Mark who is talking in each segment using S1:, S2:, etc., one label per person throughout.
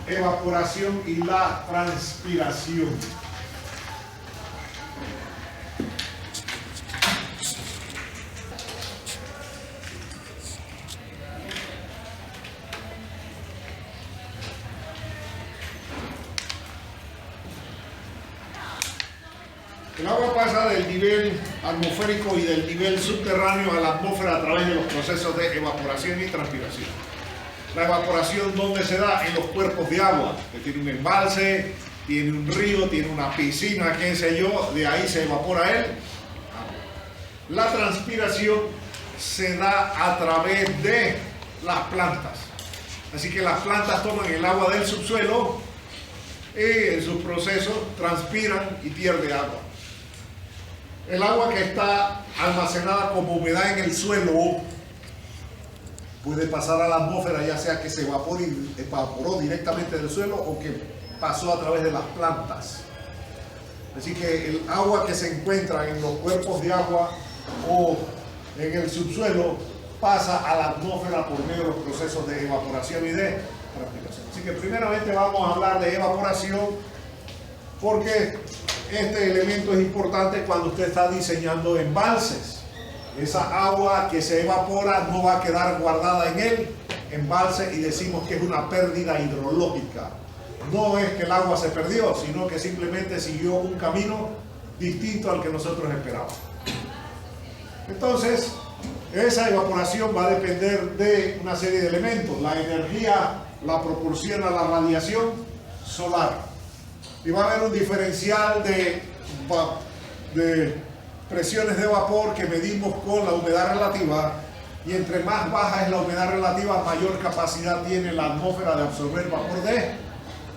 S1: evaporación y la transpiración. El agua pasa del nivel atmosférico y del nivel subterráneo a la atmósfera a través de los procesos de evaporación y transpiración. La evaporación, ¿dónde se da? En los cuerpos de agua, que tiene un embalse, tiene un río, tiene una piscina, qué sé yo, de ahí se evapora el agua. La transpiración se da a través de las plantas. Así que las plantas toman el agua del subsuelo y en sus procesos transpiran y pierde agua. El agua que está almacenada como humedad en el suelo puede pasar a la atmósfera, ya sea que se evaporó directamente del suelo o que pasó a través de las plantas. Así que el agua que se encuentra en los cuerpos de agua o en el subsuelo pasa a la atmósfera por medio de los procesos de evaporación y de transpiración. Así que primeramente vamos a hablar de evaporación, porque este elemento es importante cuando usted está diseñando embalses. Esa agua que se evapora no va a quedar guardada en el embalse y decimos que es una pérdida hidrológica. No es que el agua se perdió, sino que simplemente siguió un camino distinto al que nosotros esperábamos. Entonces, esa evaporación va a depender de una serie de elementos. La energía la proporciona la radiación solar. Y va a haber un diferencial de presiones de vapor que medimos con la humedad relativa, y entre más baja es la humedad relativa, mayor capacidad tiene la atmósfera de absorber vapor de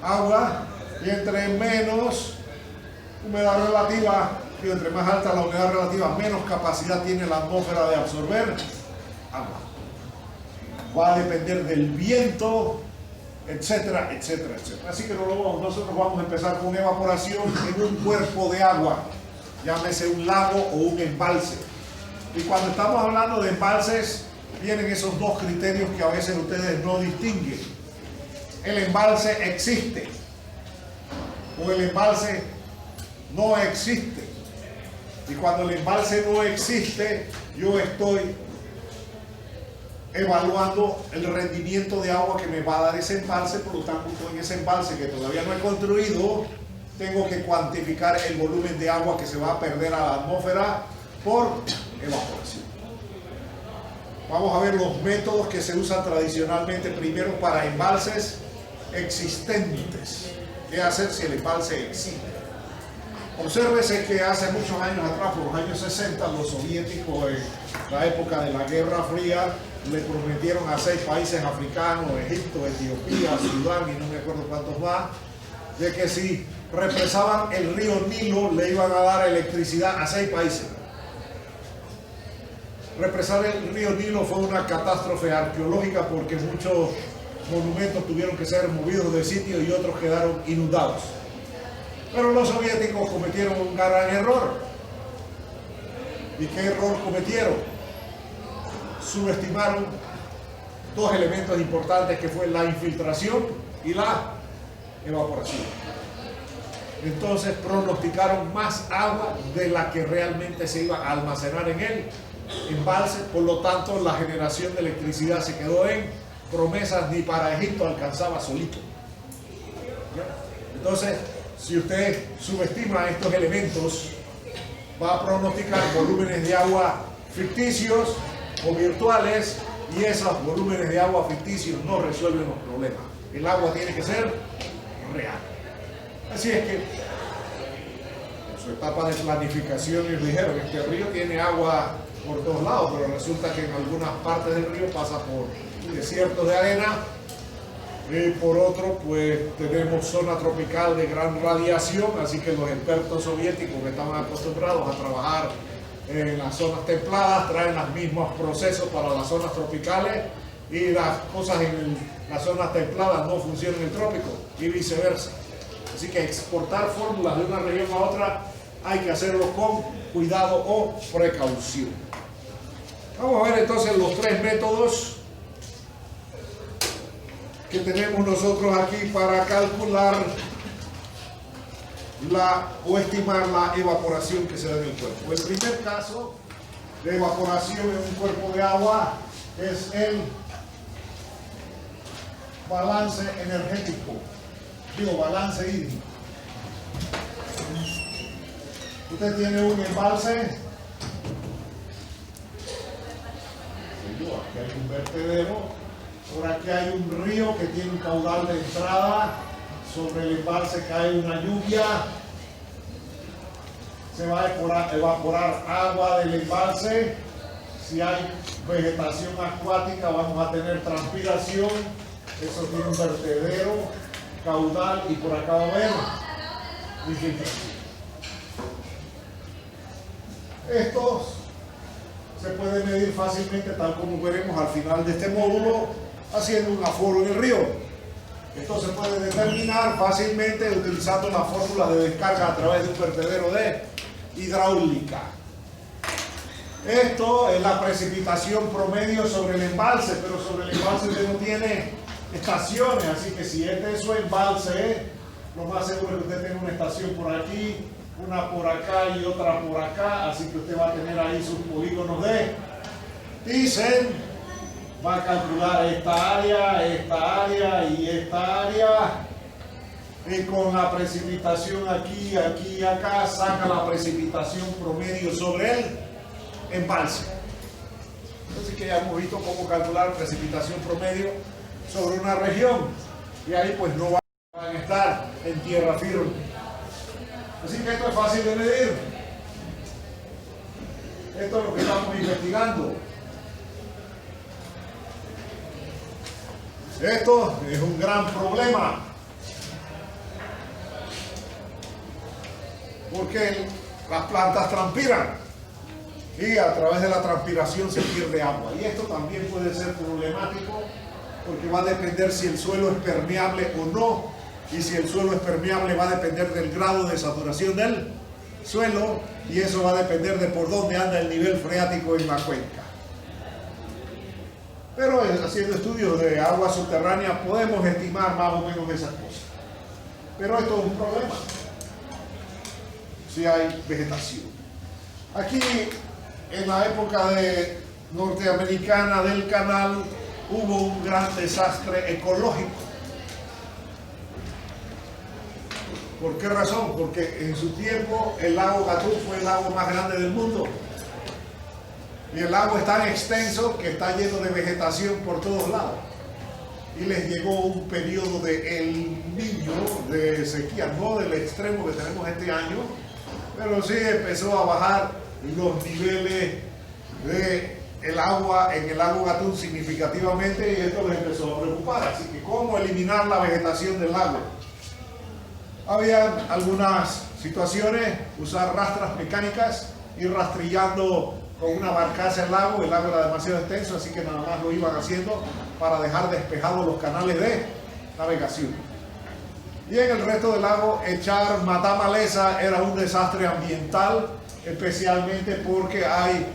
S1: agua, y entre menos humedad relativa, y entre más alta la humedad relativa, menos capacidad tiene la atmósfera de absorber agua. Va a depender del viento, etcétera, etcétera, etcétera. Así que nosotros vamos a empezar con evaporación en un cuerpo de agua, llámese un lago o un embalse. Y cuando estamos hablando de embalses, vienen esos dos criterios que a veces ustedes no distinguen. El embalse existe o el embalse no existe. Y cuando el embalse no existe, yo estoy evaluando el rendimiento de agua que me va a dar ese embalse. Por lo tanto, en ese embalse que todavía no he construido, tengo que cuantificar el volumen de agua que se va a perder a la atmósfera por evaporación. Vamos a ver los métodos que se usan tradicionalmente primero para embalses existentes. ¿Qué hacer si el embalse existe? Obsérvese que hace muchos años atrás, por los años 60, los soviéticos, en la época de la Guerra Fría, le prometieron a 6 países africanos, Egipto, Etiopía, Sudán y no me acuerdo cuántos más, de que si represaban el río Nilo le iban a dar electricidad a 6 países. Represar el río Nilo fue una catástrofe arqueológica porque muchos monumentos tuvieron que ser movidos de sitio y otros quedaron inundados. Pero los soviéticos cometieron un gran error. ¿Y qué error cometieron? Subestimaron dos elementos importantes, que fue la infiltración y la evaporación. Entonces pronosticaron más agua de la que realmente se iba a almacenar en el embalse. Por lo tanto, la generación de electricidad se quedó en promesas. Ni para Egipto alcanzaba solito. Entonces, si usted subestima estos elementos, va a pronosticar volúmenes de agua ficticios o virtuales, y esos volúmenes de agua ficticios no resuelven los problemas. El agua tiene que ser real. Así es que en su etapa de planificación ellos dijeron que este río tiene agua por todos lados, pero resulta que en algunas partes del río pasa por desiertos de arena, y por otro pues tenemos zona tropical de gran radiación. Así que los expertos soviéticos, que estaban acostumbrados a trabajar en las zonas templadas, traen los mismos procesos para las zonas tropicales, y las cosas en las zonas templadas no funcionan en el trópico y viceversa. Así que exportar fórmulas de una región a otra hay que hacerlo con cuidado o precaución. Vamos a ver entonces los 3 métodos que tenemos nosotros aquí para calcular o estimar la evaporación que se da en el cuerpo. El primer caso de evaporación en un cuerpo de agua es el balance energético, balance hídrico. Usted tiene un embalse, aquí hay un vertedero, por aquí hay un río que tiene un caudal de entrada, sobre el embalse cae una lluvia, se va a evaporar agua del embalse. Si hay vegetación acuática vamos a tener transpiración, eso tiene un vertedero, caudal, y por acá va a haber infiltración. Estos se puede medir fácilmente, tal como veremos al final de este módulo, haciendo un aforo en el río. Esto se puede determinar fácilmente utilizando la fórmula de descarga a través de un vertedero de hidráulica. Esto es la precipitación promedio sobre el embalse, pero sobre el embalse usted no tiene estaciones, así que si este es su embalse, lo más seguro es que usted tenga una estación por aquí, una por acá y otra por acá, así que usted va a tener ahí sus polígonos de Thyssen, va a calcular esta área y esta área, y con la precipitación aquí, aquí y acá, saca la precipitación promedio sobre el embalse. Entonces que ya hemos visto cómo calcular precipitación promedio sobre una región, y ahí pues no van a estar en tierra firme. Así que esto es fácil de medir. Esto es lo que estamos investigando. Esto es un gran problema, porque las plantas transpiran y a través de la transpiración se pierde agua, y esto también puede ser problemático porque va a depender si el suelo es permeable o no, y si el suelo es permeable va a depender del grado de saturación del suelo, y eso va a depender de por dónde anda el nivel freático en la cuenca. Pero haciendo estudios de agua subterránea podemos estimar más o menos esas cosas. Pero esto es un problema si hay vegetación. Aquí en la época norteamericana del canal hubo un gran desastre ecológico. ¿Por qué razón? Porque en su tiempo el lago Gatún fue el lago más grande del mundo. Y el lago es tan extenso que está lleno de vegetación por todos lados. Y les llegó un periodo de El Niño, de sequía, no del extremo que tenemos este año, pero sí empezó a bajar los niveles del agua en el lago Gatún significativamente, y esto les empezó a preocupar. Así que, ¿cómo eliminar la vegetación del lago? Había algunas situaciones: usar rastras mecánicas, ir rastrillando con una barcaza el lago era demasiado extenso, así que nada más lo iban haciendo para dejar despejados los canales de navegación. Y en el resto del lago, echar matamaleza era un desastre ambiental, especialmente porque hay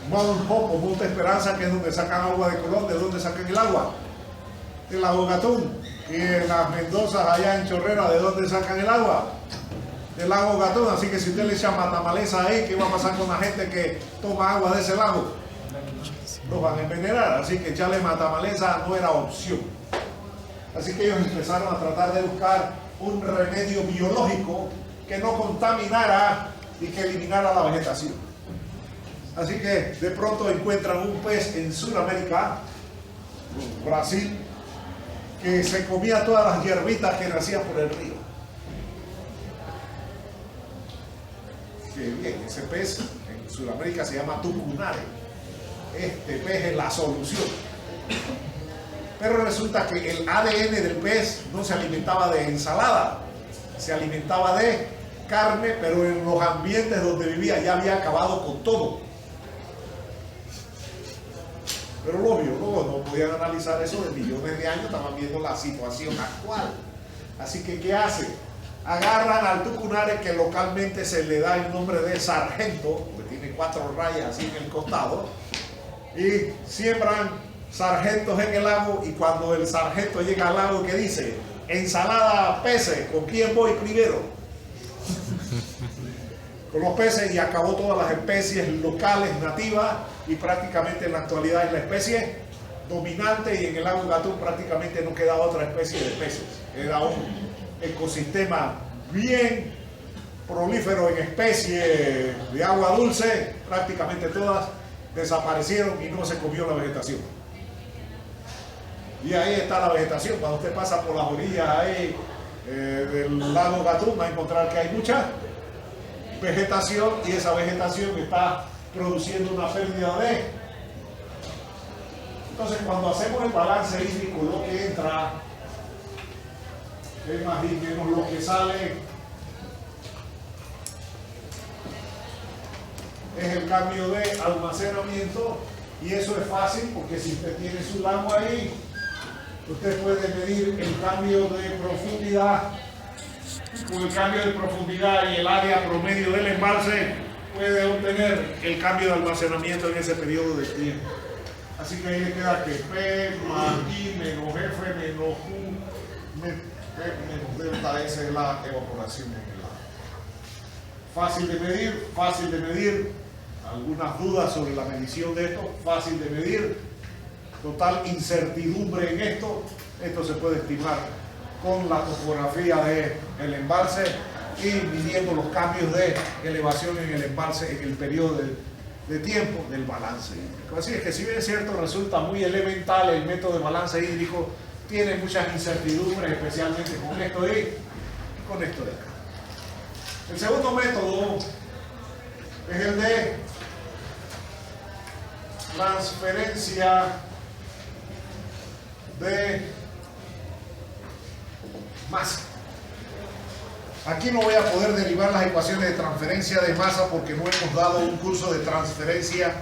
S1: Mount Hope o Monte Esperanza, que es donde sacan agua de Colón. ¿De dónde sacan el agua? Del lago Gatún. Y en las Mendozas, allá en Chorrera, ¿de dónde sacan el agua? Del lago Gatún. Así que si usted le echa matamaleza ahí, ¿qué va a pasar con la gente que toma agua de ese lago? Lo van a envenenar. Así que echarle matamaleza no era opción. Así que ellos empezaron a tratar de buscar un remedio biológico que no contaminara y que eliminara la vegetación. Así que de pronto encuentran un pez en Sudamérica, Brasil, que se comía todas las hierbitas que nacían por el río. Qué bien, ese pez en Sudamérica se llama tucunare. Este pez es la solución. Pero resulta que el ADN del pez no se alimentaba de ensalada, se alimentaba de carne, pero en los ambientes donde vivía ya había acabado con todo. Pero los biólogos no podían analizar eso de millones de años, estaban viendo la situación actual. Así que, ¿qué hacen? Agarran al tucunare, que localmente se le da el nombre de sargento, porque tiene 4 rayas así en el costado, y siembran sargentos en el lago, y cuando el sargento llega al lago, ¿qué dice? Ensalada, peces, ¿con quién voy primero? Con los peces, y acabó todas las especies locales, nativas, y prácticamente en la actualidad es la especie dominante, y en el lago Gatún prácticamente no queda otra especie de peces. Era un ecosistema bien prolífero en especies de agua dulce, prácticamente todas desaparecieron y no se comió la vegetación. Y ahí está la vegetación. Cuando usted pasa por las orillas ahí, del lago Gatún, va a encontrar que hay mucha vegetación, y esa vegetación está produciendo una pérdida de. Entonces, cuando hacemos el balance hídrico, lo que entra es más bien menos lo que sale, es el cambio de almacenamiento, y eso es fácil porque si usted tiene su lago ahí, usted puede medir el cambio de profundidad. Con el cambio de profundidad y el área promedio del embalse, puede obtener el cambio de almacenamiento en ese periodo de tiempo. Así que ahí le queda que P más I menos F menos Q menos delta S es la evaporación en el lago. Fácil de medir. Algunas dudas sobre la medición de esto, fácil de medir. Total incertidumbre en esto. Esto se puede estimar con la topografía del embalse y midiendo los cambios de elevación en el embalse en el periodo de tiempo del balance hídrico. Así es que, si bien es cierto, resulta muy elemental el método de balance hídrico, tiene muchas incertidumbres, especialmente con esto y con esto de acá. El segundo método es el de transferencia de masa. Aquí no voy a poder derivar las ecuaciones de transferencia de masa porque no hemos dado un curso de transferencia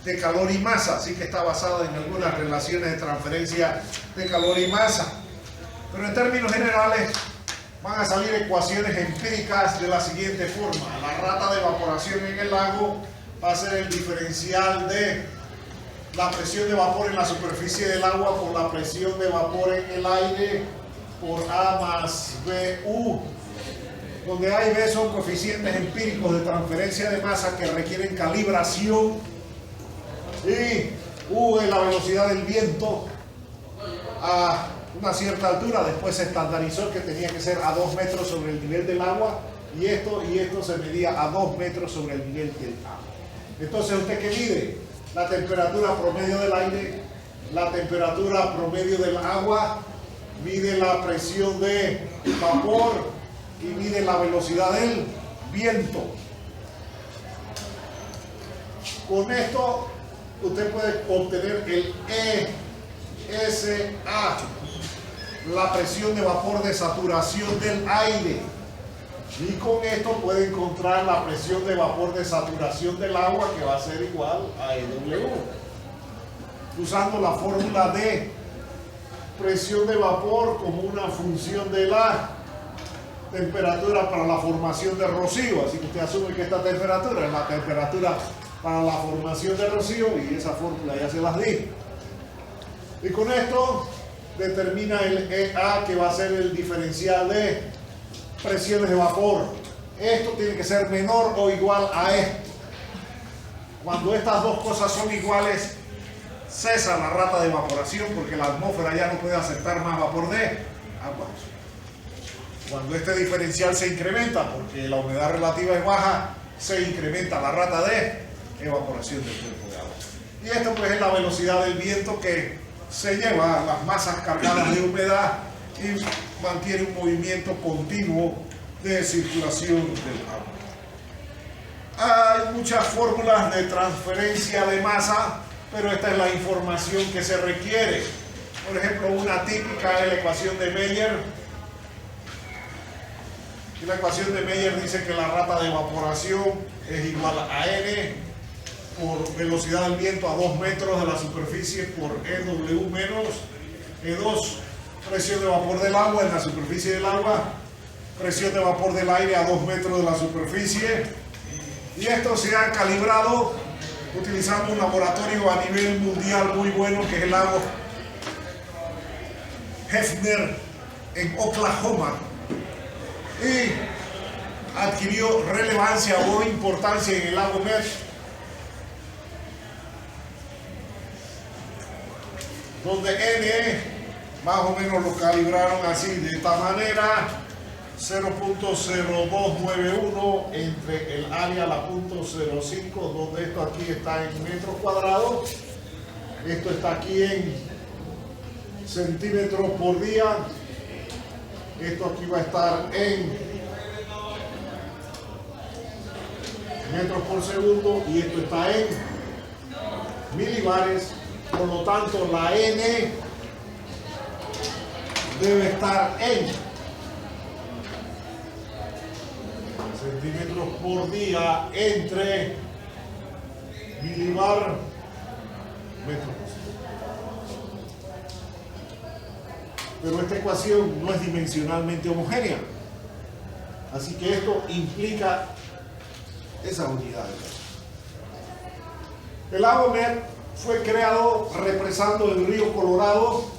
S1: de calor y masa, así que está basada en algunas relaciones de transferencia de calor y masa. Pero en términos generales van a salir ecuaciones empíricas de la siguiente forma. La rata de evaporación en el lago va a ser el diferencial de la presión de vapor en la superficie del agua por la presión de vapor en el aire por A más BU, donde A y B son coeficientes empíricos de transferencia de masa que requieren calibración, y U es la velocidad del viento a una cierta altura. Después se estandarizó que tenía que ser a 2 metros sobre el nivel del agua, y esto se medía a 2 metros sobre el nivel del agua. Entonces, ¿usted qué mide? La temperatura promedio del aire, la temperatura promedio del agua, mide la presión de vapor y mide la velocidad del viento. Con esto usted puede obtener el ESA, la presión de vapor de saturación del aire, y con esto puede encontrar la presión de vapor de saturación del agua, que va a ser igual a EW, usando la fórmula de presión de vapor como una función de la temperatura para la formación de rocío. Así que usted asume que esta temperatura es la temperatura para la formación de rocío, y esa fórmula ya se las di. Y con esto determina el EA, que va a ser el diferencial de presiones de vapor. Esto tiene que ser menor o igual a esto. Cuando estas dos cosas son iguales, cesa la rata de evaporación, porque la atmósfera ya no puede aceptar más vapor de agua. Cuando este diferencial se incrementa, porque la humedad relativa es baja, se incrementa la rata de evaporación del cuerpo de agua. Y esto pues es la velocidad del viento que se lleva las masas cargadas de humedad y mantiene un movimiento continuo de circulación del agua. Hay muchas fórmulas de transferencia de masa, pero esta es la información que se requiere. Por ejemplo, una típica es la ecuación de Meyer. Y la ecuación de Meyer dice que la rata de evaporación es igual a N por velocidad del viento a 2 metros de la superficie por EW menos E2, presión de vapor del agua en la superficie del agua, presión de vapor del aire a 2 metros de la superficie. Y esto se ha calibrado utilizando un laboratorio a nivel mundial muy bueno, que es el lago Hefner en Oklahoma, y adquirió relevancia o importancia en el lago Met, donde N más o menos lo calibraron así, de esta manera: 0.0291 entre el área, la .05, donde esto aquí está en metros cuadrados, esto está aquí en centímetros por día, esto aquí va a estar en metros por segundo y esto está en milibares. Por lo tanto, la N debe estar en centímetros por día entre milibar metros. Pero esta ecuación no es dimensionalmente homogénea, así que esto implica esas unidades. El lago Met fue creado represando el río Colorado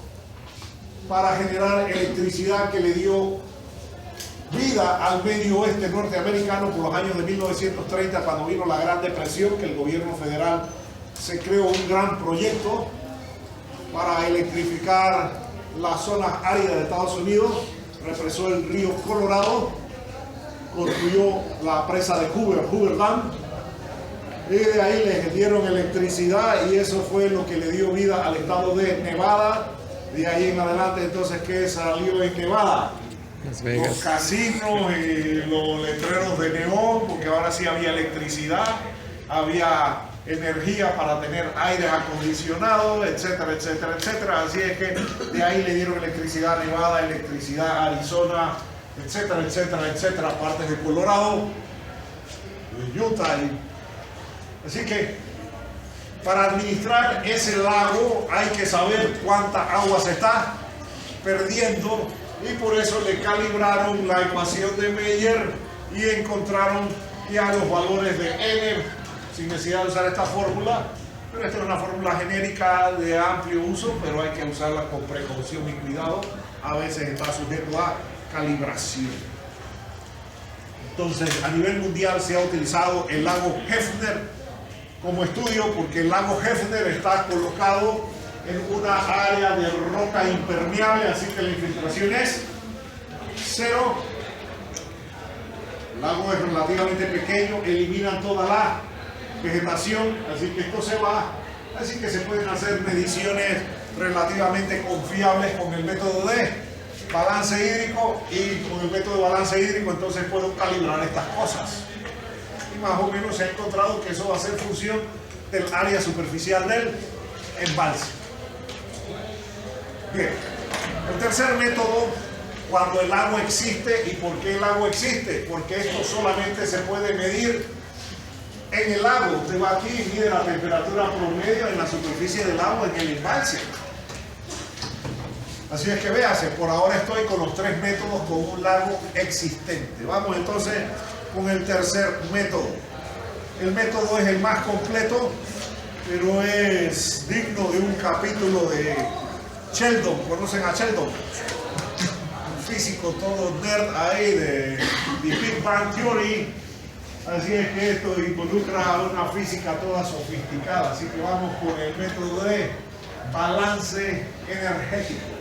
S1: para generar electricidad que le dio vida al medio oeste norteamericano por los años de 1930, cuando vino la Gran Depresión, que el gobierno federal se creó un gran proyecto para electrificar las zonas áridas de Estados Unidos. Represó el río Colorado, construyó la presa de Hoover Dam, y de ahí les dieron electricidad, y eso fue lo que le dio vida al estado de Nevada. De ahí en adelante, entonces, ¿qué salió en Nevada?
S2: Las Vegas.
S1: Los casinos, los letreros de neón, porque ahora sí había electricidad, había energía para tener aire acondicionado, etcétera, etcétera, etcétera. Así es que de ahí le dieron electricidad a Nevada, electricidad a Arizona, etcétera, etcétera, etcétera, partes de Colorado, de Utah. Así que para administrar ese lago hay que saber cuánta agua se está perdiendo, y por eso le calibraron la ecuación de Meyer y encontraron ya los valores de N sin necesidad de usar esta fórmula. Pero esta es una fórmula genérica de amplio uso, pero hay que usarla con precaución y cuidado. A veces está sujeto a calibración. Entonces, a nivel mundial se ha utilizado el lago Hefner como estudio, porque el lago Hefner está colocado en una área de roca impermeable, así que la infiltración es cero. El lago es relativamente pequeño, eliminan toda la vegetación, así que esto se va. Así que se pueden hacer mediciones relativamente confiables con el método de balance hídrico, y con el método de balance hídrico entonces puedo calibrar estas cosas. Y más o menos se ha encontrado que eso va a ser función del área superficial del embalse. Bien, el tercer método, cuando el lago existe. ¿Y por qué el lago existe? Porque esto solamente se puede medir en el lago. Usted va aquí y mide la temperatura promedio en la superficie del lago en el embalse. Así es que véase, por ahora estoy con los tres métodos con un lago existente. Vamos entonces con el tercer método. El método es el más completo, pero es digno de un capítulo de Sheldon. ¿Conocen a Sheldon? Un físico todo nerd ahí de Big Bang Theory. Así es que esto involucra una física toda sofisticada. Así que vamos con el método de balance energético.